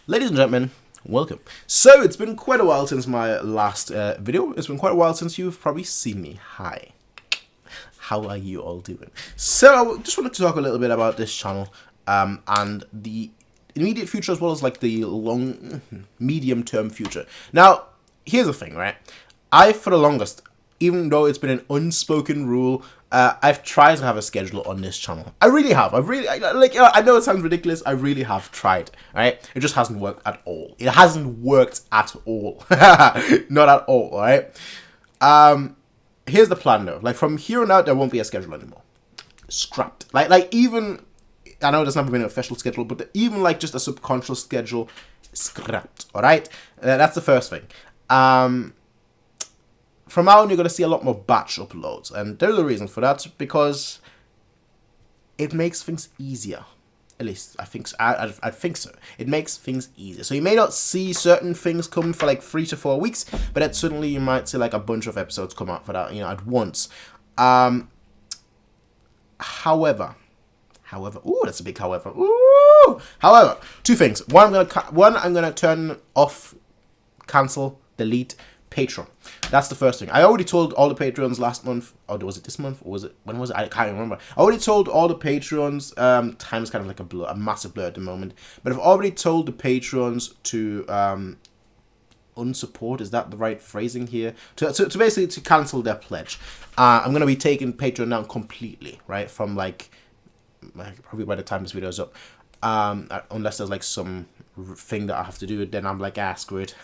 Ladies and gentlemen, welcome. So, it's been quite a while since my last video. It's been quite a while since you've probably seen me. Hi. How are you all doing? So, I just wanted to talk a little bit about this channel and the immediate future as well as like the medium-term future. Now, here's the thing, right? For the longest, even though it's been an unspoken rule, I've tried to have a schedule on this channel. I really have. I know it sounds ridiculous. I really have tried, right? It just hasn't worked at all. It hasn't worked at all. Not at all, right? Here's the plan though. Like from here on out, there won't be a schedule anymore. Scrapped. Like even, I know there's never been an official schedule, but even like just a subconscious schedule, scrapped, alright? That's the first thing. From now on, you're going to see a lot more batch uploads. And there's a reason for that, because it makes things easier. At least, I think so. I think so. It makes things easier. So you may not see certain things come for like 3 to 4 weeks, but then suddenly you might see like a bunch of episodes come out for that, at once. However, ooh, that's a big however. Ooh! However, two things. One, I'm gonna turn off, cancel, delete Patreon. That's the first thing. I already told all the Patreons last month, or was it this month, or when was it? I can't remember. I already told all the Patreons, time is kind of like a massive blur at the moment, but I've already told the Patreons to unsupport, is that the right phrasing here? To basically to cancel their pledge. I'm going to be taking Patreon down completely, right, from like probably by the time this video is up, unless there's like some thing that I have to do, then I'm like, screw it.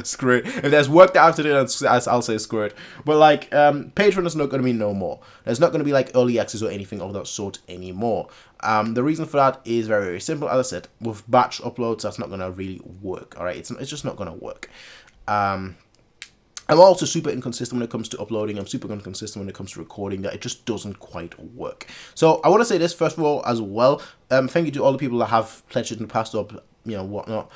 Screw it. If there's work that I have to do, I'll say screw it. But like, Patreon is not going to be no more. There's not going to be like early access or anything of that sort anymore. The reason for that is very, very simple. As I said, with batch uploads, that's not going to really work. All right, it's just not going to work. I'm also super inconsistent when it comes to uploading. I'm super inconsistent when it comes to recording. That it just doesn't quite work. So I want to say this first of all as well. Thank you to all the people that have pledged in the past or whatnot.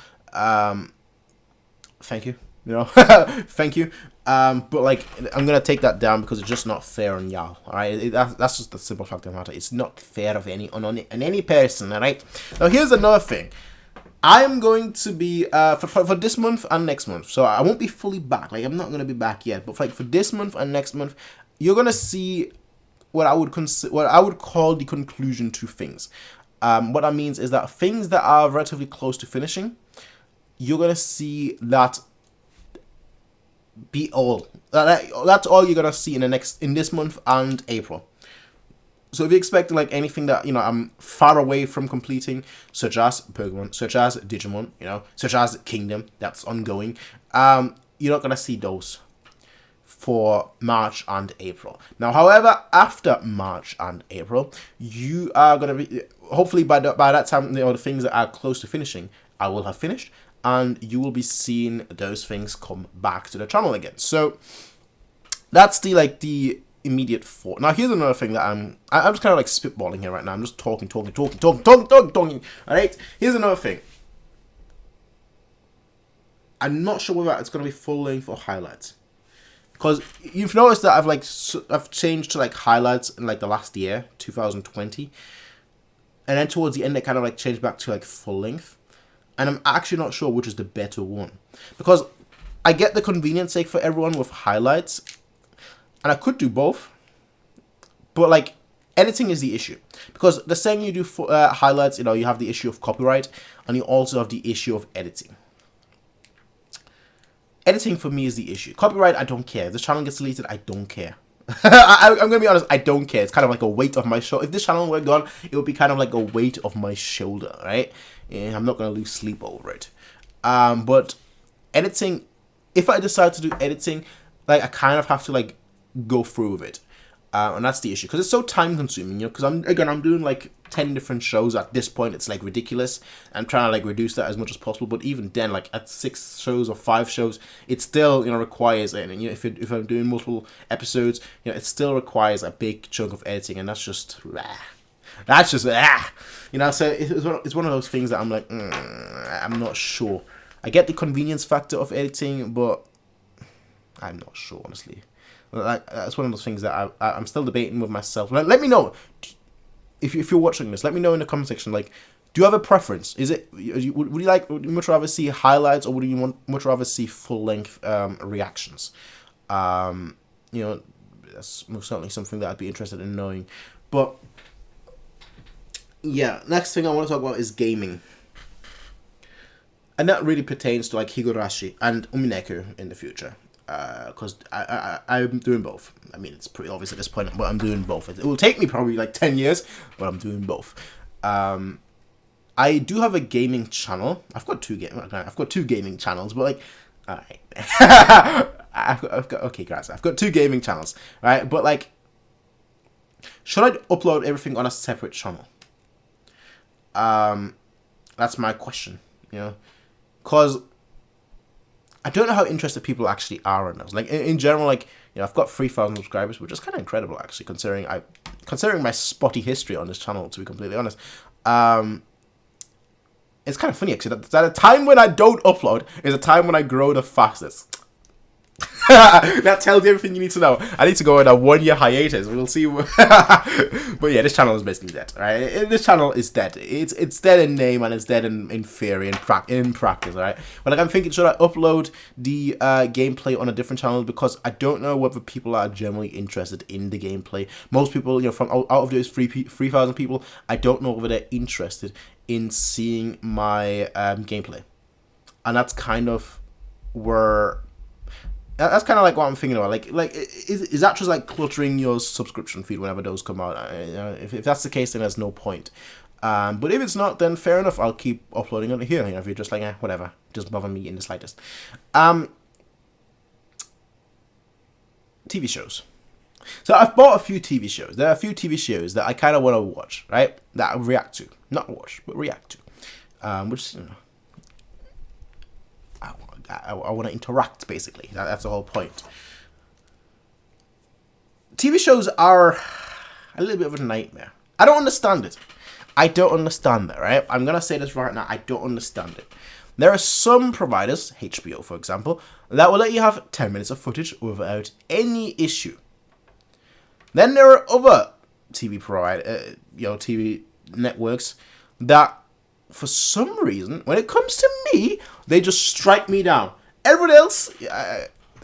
Thank you. Thank you. But like I'm gonna take that down because it's just not fair on y'all. All right, that's just the simple fact of the matter. It's not fair of any person. All right. Now here's another thing. I am going to be for this month and next month, so I won't be fully back. Like I'm not gonna be back yet, but for this month and next month, you're gonna see what I would call the conclusion to things. What that means is that things that are relatively close to finishing, you're gonna see that be all. That's all you're gonna see in this month and April. So if you expect like anything that I'm far away from completing, such as Pokemon, such as Digimon, such as Kingdom, that's ongoing, you're not gonna see those for March and April. Now, however, after March and April, you are gonna be hopefully by that time the things that are close to finishing, I will have finished, and you will be seeing those things come back to the channel again. So that's the immediate thought. Now here's another thing that I'm just kind of like spitballing here right now. I'm just talking. All right. Here's another thing. I'm not sure whether it's gonna be full length or highlights, because you've noticed that I've changed to like highlights in like the last year, 2020, and then towards the end I kind of like changed back to like full length, and I'm actually not sure which is the better one, because I get the convenience sake for everyone with highlights. And I could do both, but like editing is the issue, because the second you do highlights, you have the issue of copyright, and you also have the issue of editing. Editing for me is the issue. Copyright, I don't care. If this channel gets deleted, I don't care. I'm gonna be honest, I don't care. It's kind of like a weight off my shoulder. If this channel were gone, it would be kind of like a weight off my shoulder, right? And I'm not gonna lose sleep over it. But editing, if I decide to do editing, like I kind of have to like go through with it, and that's the issue, because it's so time consuming, because I'm doing like 10 different shows at this point. It's like ridiculous. I'm trying to like reduce that as much as possible, but even then, like at 6 shows or 5 shows, it still requires, and if I'm doing multiple episodes, it still requires a big chunk of editing, and that's just so it's one of those things that I'm like, I'm not sure. I get the convenience factor of editing, but I'm not sure, honestly. Like, that's one of those things that I'm still debating with myself. Like, let me know if you're watching this. Let me know in the comment section. Like, Do you have a preference? Is it would you much rather see highlights, or would you much rather see full length reactions? You know, that's most certainly something that I'd be interested in knowing. But yeah, next thing I want to talk about is gaming. And that really pertains to like Higurashi and Umineko in the future. Because I'm doing both. I mean, it's pretty obvious at this point, but I'm doing both. It will take me probably like 10 years, but I'm doing both. I do have a gaming channel. I've got two gaming channels, but like, alright. Okay, guys, I've got two gaming channels, right? But like, should I upload everything on a separate channel? That's my question, you know, because I don't know how interested people actually are in those. Like in general, like, you know, I've got 3,000 subscribers, which is kind of incredible actually, considering my spotty history on this channel, to be completely honest. It's kind of funny actually that a time when I don't upload is a time when I grow the fastest. That tells you everything you need to know. I need to go on a 1-year hiatus. We'll see. But yeah, this channel is basically dead, right? This channel is dead. It's dead in name and it's dead in theory and in practice, right? But like, I'm thinking, should I upload the gameplay on a different channel, because I don't know whether people are generally interested in the gameplay. Most people, you know, from out of those 3,000 people, I don't know whether they're interested in seeing my gameplay, and that's kind of where. That's kind of like what I'm thinking about. Like is that just like cluttering your subscription feed whenever those come out? You know, if that's the case, then there's no point. But if it's not, then fair enough. I'll keep uploading it here. You know, if you're just like, whatever, it doesn't bother me in the slightest. TV shows. So I've bought a few TV shows. There are a few TV shows that I kind of want to watch, right? That I react to, not watch, but react to. Which, you know, I want to interact, basically. That's the whole point. TV shows are a little bit of a nightmare. I don't understand it. I don't understand that, right? I'm going to say this right now. I don't understand it. There are some providers, HBO for example, that will let you have 10 minutes of footage without any issue. Then there are other TV networks that, for some reason, when it comes to me, they just strike me down. Everyone else,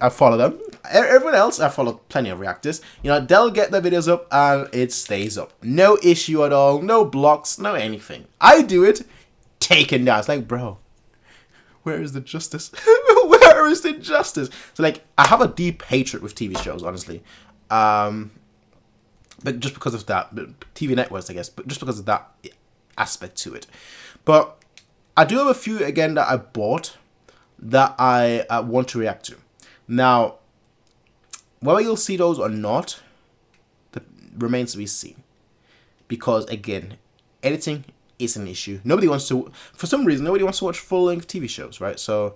I follow them. Everyone else, I follow plenty of reactors. You know, they'll get their videos up and it stays up. No issue at all. No blocks. No anything. I do it, taken down. It's like, bro, where is the justice? Where is the justice? So like, I have a deep hatred with TV shows, honestly. But just because of that, TV networks, I guess, but just because of that aspect to it. But I do have a few, again, that I bought that I want to react to. Now, whether you'll see those or not, that remains to be seen. Because, again, editing is an issue. For some reason, nobody wants to watch full-length TV shows, right? So,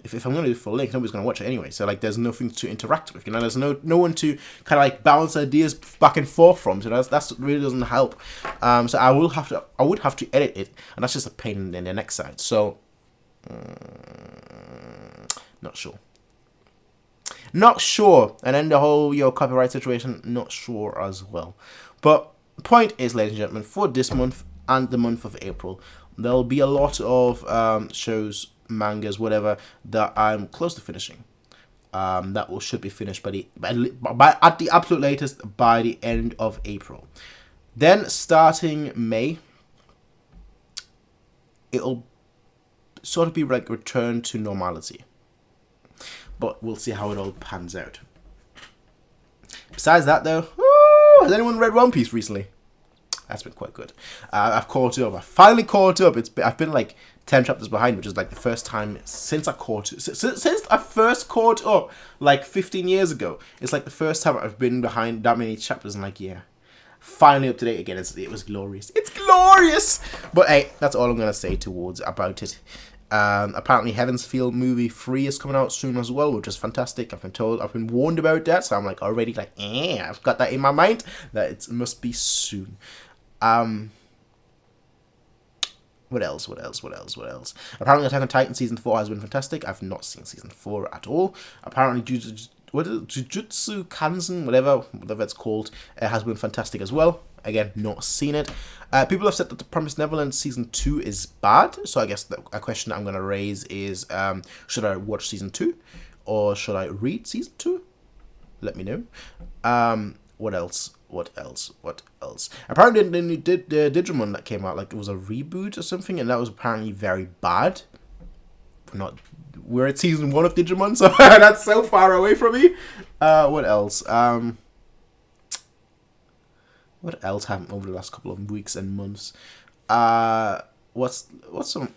if I'm going to do full-length, nobody's going to watch it anyway. So, like, there's nothing to interact with, you know? There's no one to kind of, like, bounce ideas back and forth from. So, that really doesn't help. So, I would have to edit it, and that's just a pain in the neck side. So, not sure. Not sure. And then the whole, copyright situation, not sure as well. But the point is, ladies and gentlemen, for this month and the month of April, there'll be a lot of shows, mangas, whatever, that I'm close to finishing. Should be finished by at the absolute latest by the end of April. Then starting May, it'll sort of be like return to normality. But we'll see how it all pans out. Besides that, though, has anyone read One Piece recently? That's been quite good. I've caught up. I finally caught up. I've been like 10 chapters behind, which is like the first time since I first caught up like 15 years ago. It's like the first time I've been behind that many chapters, and like, yeah, finally up to date again. It was glorious. It's glorious. But hey, that's all I'm gonna say about it. Apparently Heaven's Feel movie 3 is coming out soon as well, which is fantastic. I've been warned about that, so I'm like already like, I've got that in my mind that it must be soon. What else? Apparently Attack on Titan Season 4 has been fantastic. I've not seen Season 4 at all. Apparently Jujutsu Kaisen, whatever it's called, has been fantastic as well. Again, not seen it. People have said that The Promised Neverland Season 2 is bad. So I guess a question I'm going to raise is, should I watch Season 2? Or should I read Season 2? Let me know. What else? Apparently, then you did the Digimon that came out, like it was a reboot or something, and that was apparently very bad. We're at Season 1 of Digimon, so that's so far away from me. What else? What else happened over the last couple of weeks and months? What's some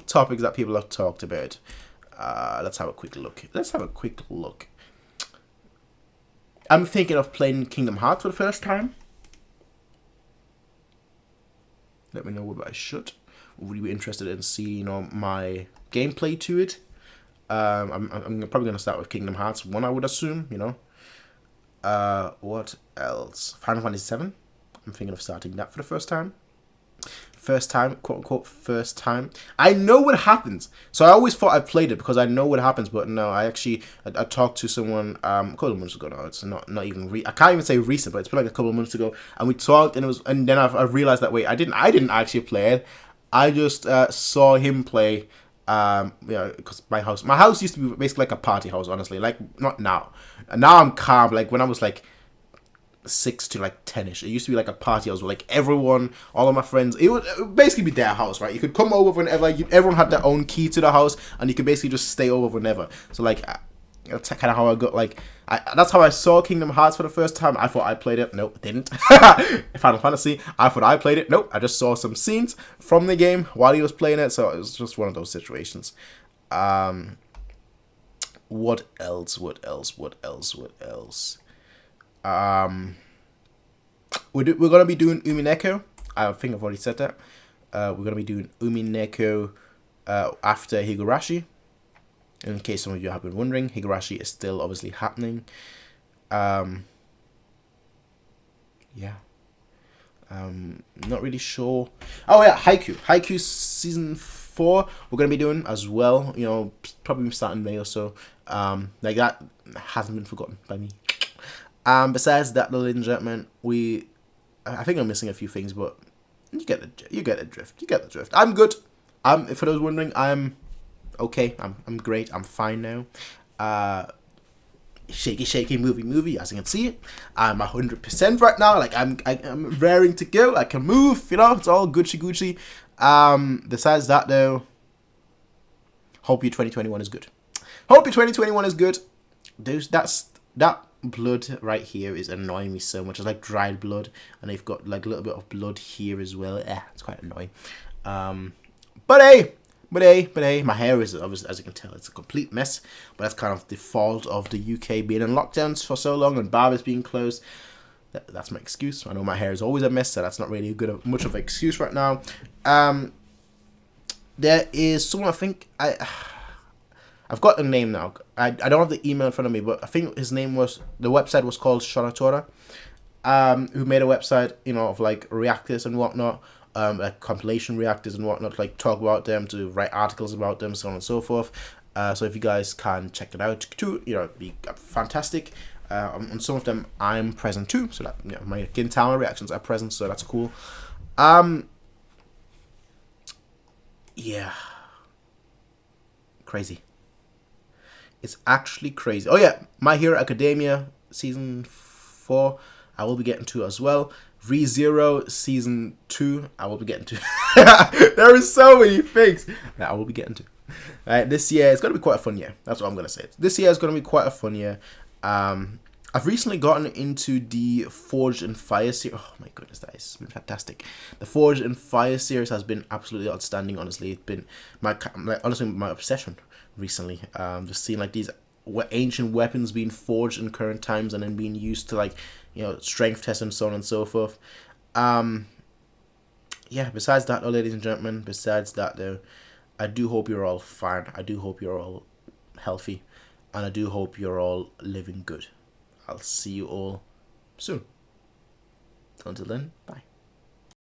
topics that people have talked about? Let's have a quick look. I'm thinking of playing Kingdom Hearts for the first time. Let me know whether I should. Would you be interested in seeing my gameplay to it? I'm probably gonna start with Kingdom Hearts 1, I would assume. What else? Final Fantasy VII. I'm thinking of starting that for the first time. Quote unquote, first time. I know what happens. So I always thought I played it because I know what happens, but no, I talked to someone a couple of months ago now. It's not even I can't even say recent, but it's been like a couple of months ago, and we talked, and then I realized that wait, I didn't actually play it. I just saw him play. Because my house used to be basically like a party house, honestly. Like, not now. Now I'm calm. Like when I was like 6 to like 10ish, it used to be like a party house where like everyone, all of my friends, it would basically be their house, right? You could come over whenever. Everyone had their own key to the house, and you could basically just stay over whenever. So like, that's kind of how I got like. That's how I saw Kingdom Hearts for the first time. I thought I played it. Nope, didn't. Final Fantasy. I thought I played it. Nope, I just saw some scenes from the game while he was playing it. So it was just one of those situations. What else? We're gonna be doing Umineko. I think I've already said that. We're gonna be doing Umineko after Higurashi. In case some of you have been wondering, Higurashi is still obviously happening. Yeah. Not really sure. Oh yeah, Haikyuu season 4 we're gonna be doing as well. Probably starting May or so. Like that hasn't been forgotten by me. Besides that, ladies and gentlemen, I think I'm missing a few things, but you get the drift. I'm good. For those wondering, I'm okay. I'm great. I'm fine now. Shaky movie. As you can see, I'm 100% right now. Like I'm raring to go. I can move. It's all Gucci. Besides that, though, hope your 2021 is good. That blood right here is annoying me so much. It's like dried blood, and they've got like a little bit of blood here as well. It's quite annoying. But hey, my hair is obviously, as you can tell, it's a complete mess. But that's kind of the fault of the UK being in lockdowns for so long and barbers being closed. That's my excuse. I know my hair is always a mess, so that's not really much of an excuse right now. There is someone, I think I've got a name now. I don't have the email in front of me, but I think the website was called Shonatora, who made a website, of like reactors and whatnot. Like compilation reactors and whatnot, like talk about them, to write articles about them, so on and so forth. So if you guys can check it out too, it'd be fantastic. On some of them I'm present too, so that my Gintama reactions are present, so that's cool. Yeah, crazy. It's actually crazy. Oh yeah, My Hero Academia season 4 I will be getting to as well. ReZero season 2 I will be getting to. There is so many things that I will be getting to. This year it's gonna be quite a fun year. That's what I'm gonna say. This year is gonna be quite a fun year. I've recently gotten into the Forged in Fire series. Oh my goodness, that has been fantastic. The Forged in Fire series has been absolutely outstanding. Honestly, it's been my obsession recently. Just seeing like these ancient weapons being forged in current times and then being used to like strength tests and so on and so forth. Yeah, besides that though, ladies and gentlemen, I do hope you're all fine. I do hope you're all healthy, and I do hope you're all living good. I'll see you all soon. Until then, bye.